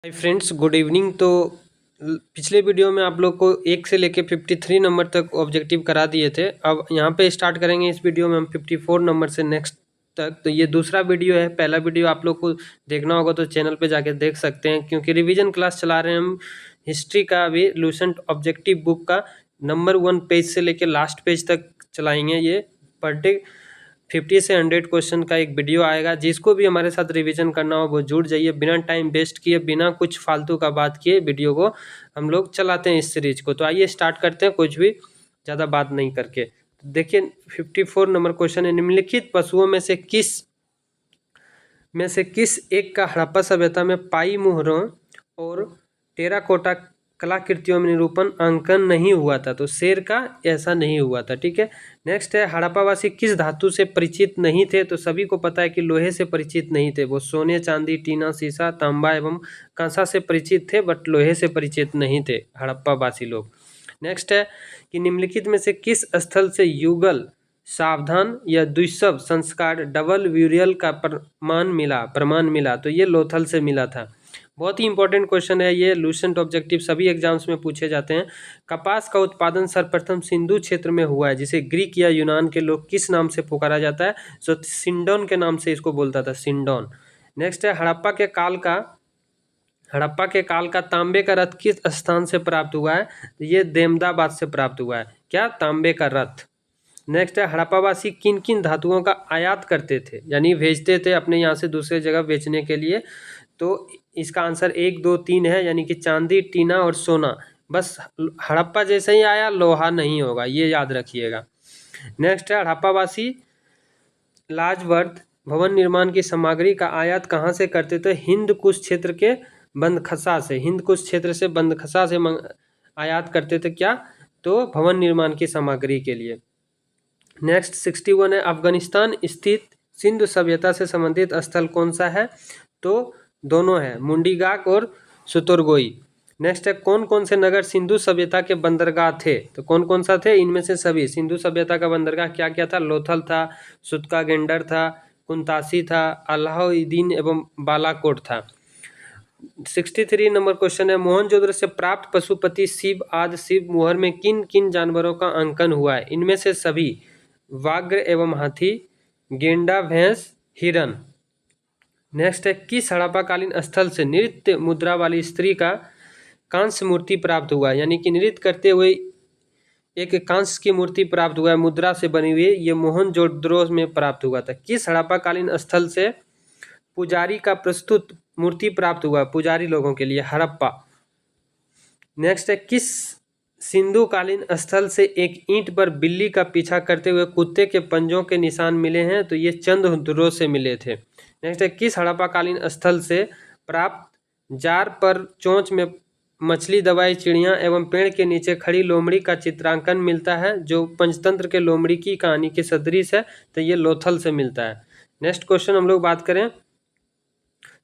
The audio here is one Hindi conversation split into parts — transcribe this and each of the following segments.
Hi friends, good evening. तो पिछले वीडियो में आप लोग को 1 से लेके 53 नंबर तक ऑब्जेक्टिव करा दिए थे। अब यहाँ पे स्टार्ट करेंगे इस वीडियो में हम 54 नंबर से नेक्स्ट तक। तो ये दूसरा वीडियो है। पहला वीडियो आप लोग को देखना होगा तो चैनल पे जाके देख सकते हैं, क्योंकि रिवीजन क्लास चला रहे हैं हम हिस्ट्री का। अभी लूसेंट ऑब्जेक्टिव बुक का नंबर 1 पेज से लेके लास्ट पेज तक चलाएंगे। ये पर डे 50 से 100 क्वेश्चन का एक वीडियो आएगा। जिसको भी हमारे साथ रिवीजन करना हो वो जुड़ जाइए। बिना टाइम वेस्ट किए, बिना कुछ फालतू का बात किए वीडियो को हम लोग चलाते हैं इस सीरीज को। तो आइए स्टार्ट करते हैं, कुछ भी ज़्यादा बात नहीं करके। तो देखिए 54 नंबर क्वेश्चन है, निम्नलिखित पशुओं में से किस एक का हड़प्पा सभ्यता में पाई मुहरों और टेराकोटा कलाकृतियों में निरूपण अंकन नहीं हुआ था? तो शेर का ऐसा नहीं हुआ था। ठीक है। नेक्स्ट है, हड़प्पावासी किस धातु से परिचित नहीं थे? तो सभी को पता है कि लोहे से परिचित नहीं थे। वो सोने, चांदी, टीना, सीसा, तांबा एवं कांसा से परिचित थे, बट लोहे से परिचित नहीं थे हड़प्पावासी लोग। नेक्स्ट है कि निम्नलिखित में से किस स्थल से युगल, सावधान या द्विशव संस्कार डबल व्यूरियल का प्रमाण मिला? तो ये लोथल से मिला था। बहुत ही इंपॉर्टेंट क्वेश्चन है ये। लूसेंट ऑब्जेक्टिव सभी एग्जाम्स में पूछे जाते हैं। कपास का उत्पादन सर्वप्रथम सिंधु क्षेत्र में हुआ है, जिसे ग्रीक या यूनान के लोग किस नाम से पुकारा जाता है? तो सिंडोन के नाम से इसको बोलता था, सिंडोन। नेक्स्ट है, हड़प्पा के काल का तांबे का रथ किस स्थान से प्राप्त हुआ है? ये देमदाबाद से प्राप्त हुआ है। क्या? तांबे का रथ। नेक्स्ट है, हड़प्पावासी किन किन धातुओं का आयात करते थे, यानी भेजते थे अपने यहाँ से दूसरे जगह बेचने के लिए? तो इसका आंसर 1, 2, 3 है, यानी कि चांदी, टीना और सोना। बस हड़प्पा जैसे ही आया, लोहा नहीं होगा, ये याद रखिएगा। नेक्स्ट है, हड़प्पावासी लाजवर्थ भवन निर्माण की सामग्री का आयात कहाँ से करते थे? हिंद कुश क्षेत्र के बंदखसा से। हिंद कुश क्षेत्र से बंदखसा से आयात करते थे। क्या? तो भवन निर्माण की सामग्री के लिए। नेक्स्ट 61 है, अफगानिस्तान स्थित सिंधु सभ्यता से संबंधित स्थल कौन सा है? तो दोनों है, मुंडीगाक और सुतोरगोई। नेक्स्ट है, कौन कौन से नगर सिंधु सभ्यता के बंदरगाह थे? तो कौन कौन सा थे? इनमें से सभी। सिंधु सभ्यता का बंदरगाह क्या क्या था? लोथल था, सुतका गेंडर था, कुंतासी था, अलाउद्दीन एवं बालाकोट था। 63 नंबर क्वेश्चन है, मोहनजोदड़ो से प्राप्त पशुपति शिव आदि शिव मुहर में किन किन जानवरों का अंकन हुआ है? इनमें से सभी। व्याघ्र एवं हाथी, गेंडा, भैंस, हिरन। नेक्स्ट है, किस हड़प्पाकालीन स्थल से नृत्य मुद्रा वाली स्त्री का कांस्य मूर्ति प्राप्त हुआ है? यानी कि नृत्य करते हुए एक कांस्य की मूर्ति प्राप्त हुआ है, मुद्रा से बनी हुई। ये मोहनजोदड़ो में प्राप्त हुआ था। किस हड़प्पाकालीन स्थल से पुजारी का प्रस्तुत मूर्ति प्राप्त हुआ? पुजारी लोगों के लिए, हड़प्पा। नेक्स्ट है, किस सिंधु कालीन स्थल से एक ईंट पर बिल्ली का पीछा करते हुए कुत्ते के पंजों के निशान मिले हैं? तो ये चंद्रद्रो से मिले थे। नेक्स्ट है, किस हड़प्पाकालीन स्थल से प्राप्त जार पर चोंच में मछली दबाई चिड़िया एवं पेड़ के नीचे खड़ी लोमड़ी का चित्रांकन मिलता है, जो पंचतंत्र के लोमड़ी की कहानी के सदृश है? तो ये लोथल से मिलता है। नेक्स्ट क्वेश्चन हम लोग बात करें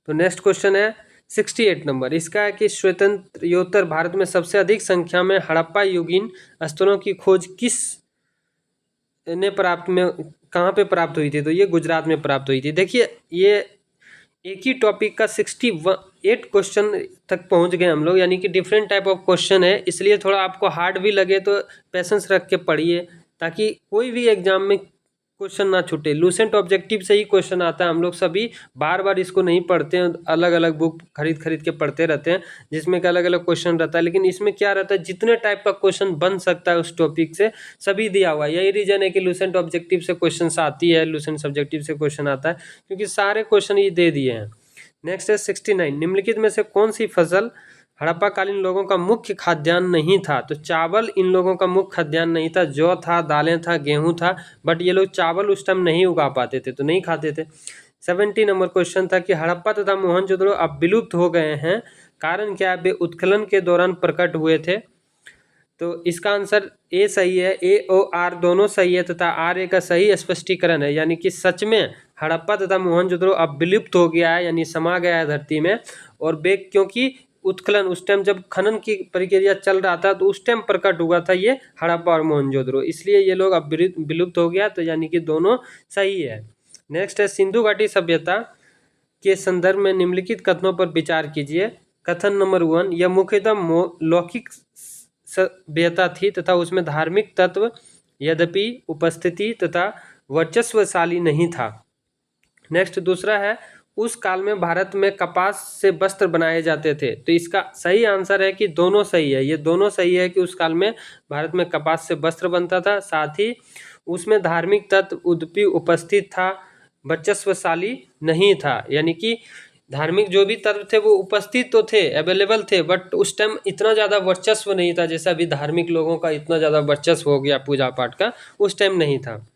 तो नेक्स्ट क्वेश्चन है 68 नंबर। इसका है कि स्वतंत्रोत्तर भारत में सबसे अधिक संख्या में हड़प्पा युगीन स्थलों की खोज किस ने कहाँ पे प्राप्त हुई थी? तो ये गुजरात में प्राप्त हुई थी। देखिए, ये एक ही टॉपिक का 68 क्वेश्चन तक पहुंच गए हम लोग, यानी कि डिफरेंट टाइप ऑफ क्वेश्चन है। इसलिए थोड़ा आपको हार्ड भी लगे तो पेशेंस रख के पढ़िए, ताकि कोई भी एग्जाम में क्वेश्चन ना छूटे। लूसेंट ऑब्जेक्टिव से ही क्वेश्चन आता है। हम लोग सभी बार बार इसको नहीं पढ़ते हैं, अलग अलग बुक खरीद के पढ़ते रहते हैं, जिसमें कि अलग अलग क्वेश्चन रहता है। लेकिन इसमें क्या रहता है, जितने टाइप का क्वेश्चन बन सकता है उस टॉपिक से सभी दिया हुआ है। यही रीजन है कि लूसेंट ऑब्जेक्टिव से क्वेश्चन आती है, लूसेंट सब्जेक्टिव से क्वेश्चन आता है, क्योंकि सारे क्वेश्चन ये दे दिए हैं। नेक्स्ट है 69, निम्नलिखित में से कौन सी फसल हड़प्पाकालीन लोगों का मुख्य खाद्यान्न नहीं था? तो चावल इन लोगों का मुख्य खाद्यान्न नहीं था। जौ था, दालें था, गेहूं था, बट ये लोग चावल उस टाइम नहीं उगा पाते थे, तो नहीं खाते थे। 70 नंबर क्वेश्चन था कि हड़प्पा तथा मोहनजोदड़ो अब विलुप्त हो गए हैं, कारण क्या है? वे उत्खनन के दौरान प्रकट हुए थे। तो इसका आंसर ए सही है। ए और आर दोनों सही है, तथा आर ए का सही स्पष्टीकरण है। यानी कि सच में हड़प्पा तथा मोहनजोदड़ो अब विलुप्त हो गया है, यानी समा गया है धरती में। और वे क्योंकि उत्खनन उस टाइम जब खनन की प्रक्रिया चल रहा था, तो उस टाइम प्रकट हुआ था ये हड़प्पा और मोहनजोदड़ो, इसलिए ये लोग अब विलुप्त हो गया। तो यानी कि दोनों सही है। नेक्स्ट है, सिंधु घाटी सभ्यता के संदर्भ में निम्नलिखित कथनों पर विचार कीजिए। कथन नंबर 1, यह मुख्यतः लौकिक सभ्यता थी तथा उसमें धार्मिक तत्व यद्यपि उपस्थिति तथा वर्चस्वशाली नहीं था। नेक्स्ट दूसरा है, उस काल में भारत में कपास से वस्त्र बनाए जाते थे। तो इसका सही आंसर है कि दोनों सही है। ये दोनों सही है कि उस काल में भारत में कपास से वस्त्र बनता था, साथ ही उसमें धार्मिक तत्व यद्यपि उपस्थित था, वर्चस्वशाली नहीं था। यानी कि धार्मिक जो भी तत्व थे वो उपस्थित तो थे, अवेलेबल थे, बट उस टाइम इतना ज़्यादा वर्चस्व नहीं था जैसा अभी धार्मिक लोगों का इतना ज़्यादा वर्चस्व हो गया पूजा पाठ का, उस टाइम नहीं था।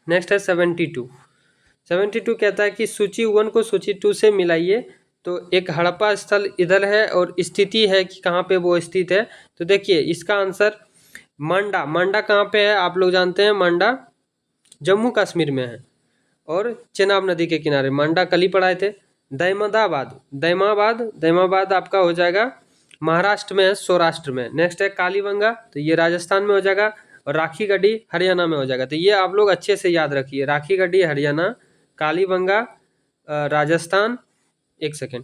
नेक्स्ट है 72 कहता है कि सूची 1 को सूची 2 से मिलाइए। तो एक हड़प्पा स्थल इधर है और स्थिति है कि कहाँ पे वो स्थित है। तो देखिए इसका आंसर मांडा कहाँ पे है, आप लोग जानते हैं मांडा जम्मू कश्मीर में है और चेनाब नदी के किनारे। मांडा कल ही पढ़ाए थे। दैमाबाद आपका हो जाएगा महाराष्ट्र में है, सौराष्ट्र में। नेक्स्ट है कालीबंगा, तो ये राजस्थान में हो जाएगा, और राखी गढ़ी हरियाणा में हो जाएगा। तो ये आप लोग अच्छे से याद रखिए, राखी गढ़ी हरियाणा, कालीबंगा राजस्थान, एक सेकेंड,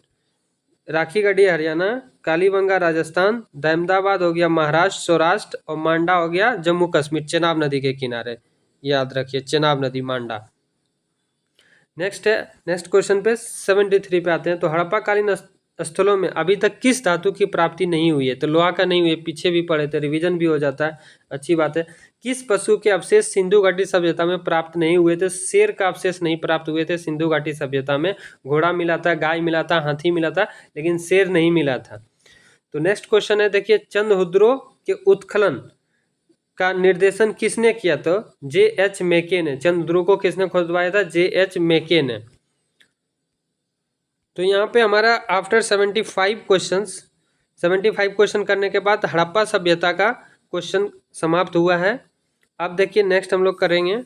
राखी गढ़ी हरियाणा, कालीबंगा राजस्थान, अहमदाबाद हो गया महाराष्ट्र सौराष्ट्र, और मांडा हो गया जम्मू कश्मीर चेनाब नदी के किनारे। याद रखिए चेनाब नदी मांडा। नेक्स्ट है, नेक्स्ट क्वेश्चन पे 73 पे आते हैं। तो हड़प्पाकालीन स्थलों में अभी तक किस धातु की प्राप्ति नहीं हुई है। तो लोहा का नहीं हुई है, पीछे भी पढ़े थे, रिवीजन भी हो जाता है, अच्छी बात है। किस पशु के अवशेष सिंधु घाटी सभ्यता में प्राप्त नहीं हुए थे। शेर का अवशेष नहीं प्राप्त हुए थे सिंधु घाटी सभ्यता में। घोड़ा मिला था, गाय मिला था, हाथी मिला था, लेकिन शेर नहीं मिला था। तो नेक्स्ट क्वेश्चन है, देखिए चंद्रहुद्रो के उत्खनन का निर्देशन किसने किया। तो J.H. मेके ने। चंद्रध्रुव को किसने खुदवाया था, J.H. मेके ने। तो यहाँ पे हमारा आफ्टर 75 क्वेश्चन करने के बाद हड़प्पा सभ्यता का क्वेश्चन समाप्त हुआ है। अब देखिए नेक्स्ट हम लोग करेंगे।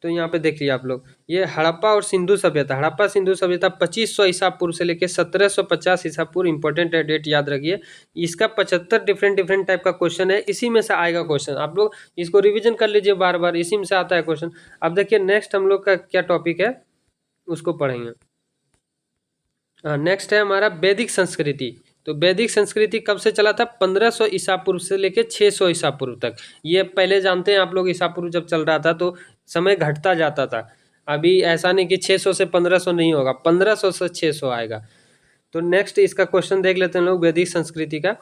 तो यहाँ पे देखिए आप लोग, ये हड़प्पा और सिंधु सभ्यता, हड़प्पा सिंधु सभ्यता 2500 ईसा पूर्व से लेकर 1750 ईसा पूर्व, इंपॉर्टेंट है डेट, याद रखिए। इसका 75 डिफरेंट टाइप का क्वेश्चन है, इसी में से आएगा क्वेश्चन। आप लोग इसको रिविजन कर लीजिए बार बार, इसी में से आता है क्वेश्चन। अब देखिए नेक्स्ट हम लोग का क्या टॉपिक है उसको पढ़ेंगे। नेक्स्ट है हमारा वैदिक संस्कृति। तो वैदिक संस्कृति कब से चला था, 1500 ईसा पूर्व से लेकर 600 ईसा पूर्व तक। ये पहले जानते हैं आप लोग, ईसा पूर्व जब चल रहा था तो समय घटता जाता था। अभी ऐसा नहीं कि 600 से 1500 नहीं होगा, 1500 से 600 आएगा। तो नेक्स्ट इसका क्वेश्चन देख लेते हैं लोग। वैदिक संस्कृति का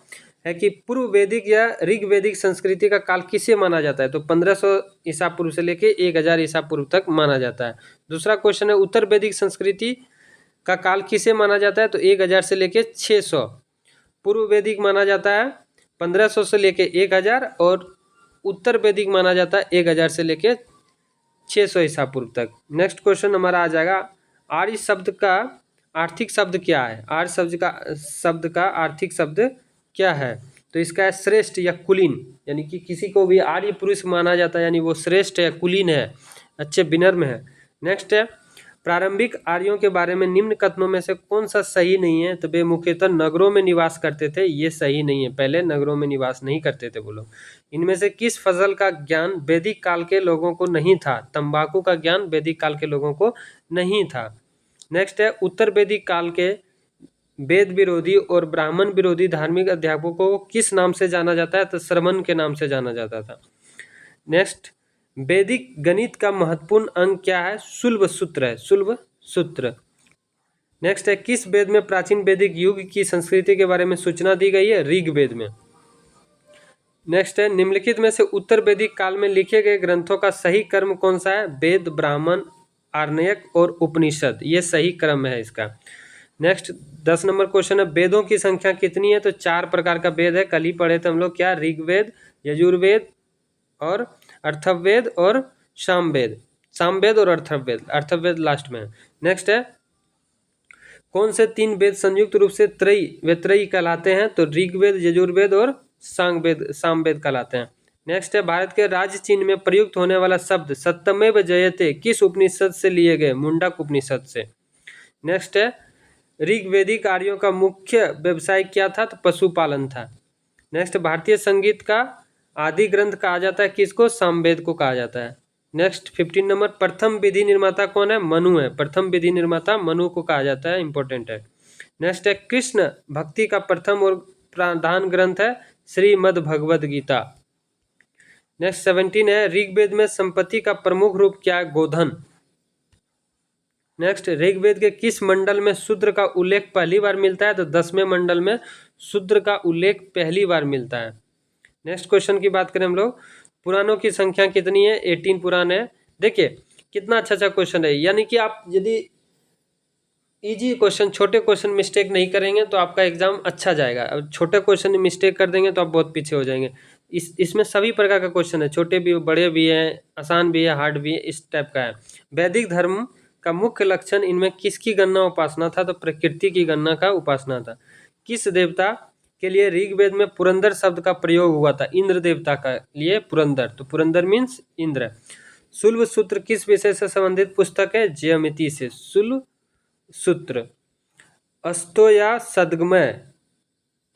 है कि पूर्व वैदिक या ऋग वैदिक संस्कृति का काल किसे माना जाता है। तो 1500 ईसा पूर्व से लेकर 1000 ईसा पूर्व तक माना जाता है। दूसरा क्वेश्चन है, उत्तर वैदिक संस्कृति का काल किसे माना जाता है। तो 1000 से लेकर 600। पूर्व वैदिक माना जाता है 1500 से लेकर 1000, और उत्तर वैदिक माना जाता है 1000 से लेकर 600 ईसा पूर्व तक। नेक्स्ट क्वेश्चन हमारा आ जाएगा, आर्य शब्द का आर्थिक शब्द क्या है। आर्य शब्द का आर्थिक शब्द क्या है। तो इसका है श्रेष्ठ या कुलीन, यानी कि किसी को भी आर्य पुरुष माना जाता है, यानी वो श्रेष्ठ है, कुलीन है, अच्छे विनम्र है। नेक्स्ट है, प्रारंभिक आर्यों के बारे में निम्न कथनों में से कौन सा सही नहीं है। तो वे मुख्यतः नगरों में निवास करते थे, ये सही नहीं है, पहले नगरों में निवास नहीं करते थे वो लोग। इनमें से किस फसल का ज्ञान वैदिक काल के लोगों को नहीं था। तंबाकू का ज्ञान वैदिक काल के लोगों को नहीं था। नेक्स्ट है, उत्तर वैदिक काल के वेद विरोधी और ब्राह्मण विरोधी धार्मिक अध्यापकों को किस नाम से जाना जाता है। तो श्रमण के नाम से जाना जाता था। नेक्स्ट, वैदिक गणित का महत्वपूर्ण अंग क्या है। शुल्ब सूत्र है, शुल्ब सूत्र। नेक्स्ट है, किस वेद में प्राचीन वैदिक युग की संस्कृति के बारे में सूचना दी गई है। ऋग्वेद में। नेक्स्ट है, निम्नलिखित में से उत्तर वैदिक काल में लिखे गए ग्रंथों का सही क्रम कौन सा है। वेद, ब्राह्मण, आरण्यक और उपनिषद, ये सही क्रम है इसका। नेक्स्ट 10 नंबर क्वेश्चन है, वेदों की संख्या कितनी है। तो 4 प्रकार का वेद है, कल ही पढ़े थे हम लोग, क्या, ऋग्वेद, यजुर्वेद और अर्थवेद और सामवेद और अर्थवेद लास्ट में है। नेक्स्ट है, कौन से 3 वेद संयुक्त रूप से त्रयी कहलाते हैं। तो ऋग्वेद, यजुर्वेद और सामवेद कहलाते हैं। नेक्स्ट है, भारत के राज्य चिन्ह में प्रयुक्त होने वाला शब्द सत्यमेव जयते किस उपनिषद से लिए गए। मुंडक उपनिषद से। नेक्स्ट है, ऋग्वेदिक आर्यों का मुख्य व्यवसाय क्या था। तो पशुपालन था। नेक्स्ट, भारतीय संगीत का आदि ग्रंथ कहा जाता है किसको। सामवेद को कहा जाता है। नेक्स्ट 15 नंबर, प्रथम विधि निर्माता कौन है। मनु है, प्रथम विधि निर्माता मनु को कहा जाता है, इंपॉर्टेंट है। नेक्स्ट है कृष्ण भक्ति का प्रथम और प्रधान ग्रंथ है श्रीमद् भगवद गीता। नेक्स्ट 17 है ऋग्वेद में संपत्ति का प्रमुख रूप क्या है? गोधन। नेक्स्ट ऋग्वेद के किस मंडल में शूद्र का उल्लेख पहली बार मिलता है? तो 10वें मंडल में शूद्र का उल्लेख पहली बार मिलता है। नेक्स्ट क्वेश्चन की बात करें हम लोग, पुराणों की संख्या कितनी है? 18 पुराण है। देखिए कितना अच्छा क्वेश्चन है, यानी कि आप यदि इजी क्वेश्चन, छोटे क्वेश्चन मिस्टेक नहीं करेंगे तो आपका एग्जाम अच्छा जाएगा। अब छोटे क्वेश्चन मिस्टेक कर देंगे तो आप बहुत पीछे हो जाएंगे। इसमें सभी प्रकार का क्वेश्चन है, छोटे भी बड़े भी हैं, आसान भी है, हार्ड भी है, इस टाइप का है। वैदिक धर्म का मुख्य लक्षण इनमें किसकी गणना उपासना था? तो प्रकृति की गणना का उपासना था। किस देवता के लिए ऋग्वेद में पुरंदर शब्द का प्रयोग हुआ था? इंद्र देवता का लिए पुरंदर, तो पुरंदर मीन्स इंद्र। शुल्ब सूत्र किस विषय से संबंधित पुस्तक है? ज्यामिति से। शुल्ब सूत्र। अस्तो या सद्गमय,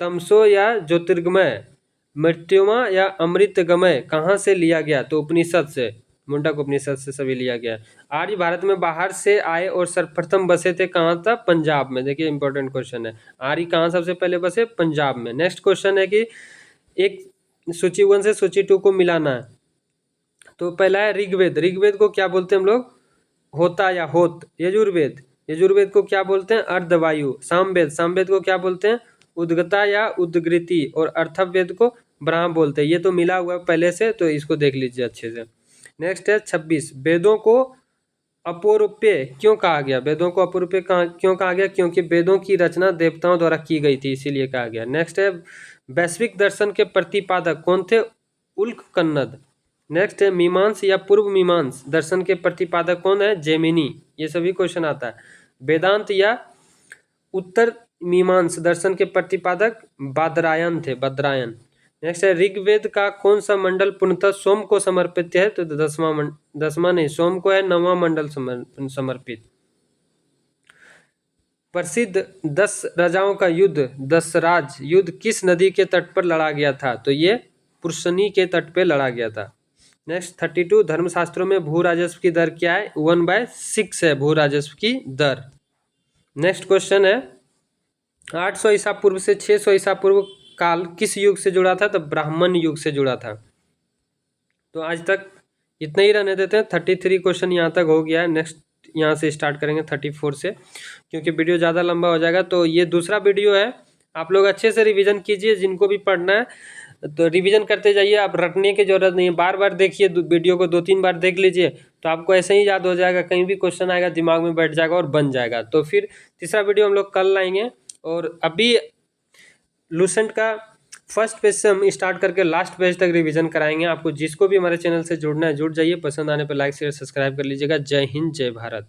तमसो या ज्योतिर्गमय, मृत्युमा या अमृतगमय कहाँ से लिया गया? तो उपनिषद से, मुंडक उपनिषद से सभी लिया गया। आर्य भारत में बाहर से आए और सर्वप्रथम बसे थे कहाँ था? पंजाब में। देखिए इंपॉर्टेंट क्वेश्चन है, आर्य कहाँ सबसे पहले बसे? पंजाब में। नेक्स्ट क्वेश्चन है कि एक सूची 1 से सूची 2 को मिलाना है। तो पहला है ऋग्वेद, ऋग्वेद को क्या बोलते हैं हम लोग? होता या होत। यजुर्वेद, यजुर्वेद को क्या बोलते हैं? अर्धवायु। सामवेद, सामवेद को क्या बोलते हैं? उद्गता या उद्गृति। और अर्थववेद को ब्राह्म बोलते हैं। ये तो मिला हुआ पहले से, तो इसको देख लीजिए अच्छे से। नेक्स्ट है 26, वेदों को अपौरुपेय क्यों कहा गया? वेदों को अपौरुपेय क्यों कहा गया? क्योंकि वेदों की रचना देवताओं द्वारा की गई थी, इसीलिए कहा गया। नेक्स्ट है वैश्विक दर्शन के प्रतिपादक कौन थे? उल्क कन्नद। नेक्स्ट है मीमांस या पूर्व मीमांस दर्शन के प्रतिपादक कौन है? जेमिनी। ये सभी क्वेश्चन आता है। वेदांत या उत्तर मीमांस दर्शन के प्रतिपादक बादरायन थे, बादरायन। नेक्स्ट है ऋग्वेद का कौन सा मंडल पूर्णतः सोम को समर्पित है? तो 10वां नहीं, सोम को है 9वां मंडल समर्पित। प्रसिद्ध 10 राजाओं का युद्ध, दशराज युद्ध किस नदी के तट पर लड़ा गया था? तो ये पुरुषनी के तट पर लड़ा गया था। नेक्स्ट 32, धर्मशास्त्रों में भू राजस्व की दर क्या है? 1/6 है भू राजस्व की दर। नेक्स्ट क्वेश्चन है 800 ईसा पूर्व से 600 ईसा पूर्व काल किस युग से जुड़ा था? तो ब्राह्मण युग से जुड़ा था। तो आज तक इतना ही रहने देते हैं। 33 क्वेश्चन यहाँ तक हो गया है। नेक्स्ट यहाँ से स्टार्ट करेंगे 34 से, क्योंकि वीडियो ज़्यादा लंबा हो जाएगा। तो ये दूसरा वीडियो है, आप लोग अच्छे से रिवीजन कीजिए। जिनको भी पढ़ना है तो रिवीजन करते जाइए, आप रटने की जरूरत नहीं है। बार बार देखिए वीडियो को, 2-3 बार देख लीजिए तो आपको ऐसे ही याद हो जाएगा। कहीं भी क्वेश्चन आएगा दिमाग में बैठ जाएगा और बन जाएगा। तो फिर तीसरा वीडियो हम लोग कल लाएंगे। और अभी लूसेंट का फर्स्ट पेज से हम स्टार्ट करके लास्ट पेज तक रिवीजन कराएंगे आपको। जिसको भी हमारे चैनल से जुड़ना है जुड़ जाइए। पसंद आने पर लाइक शेयर सब्सक्राइब कर लीजिएगा। जय हिंद, जय भारत।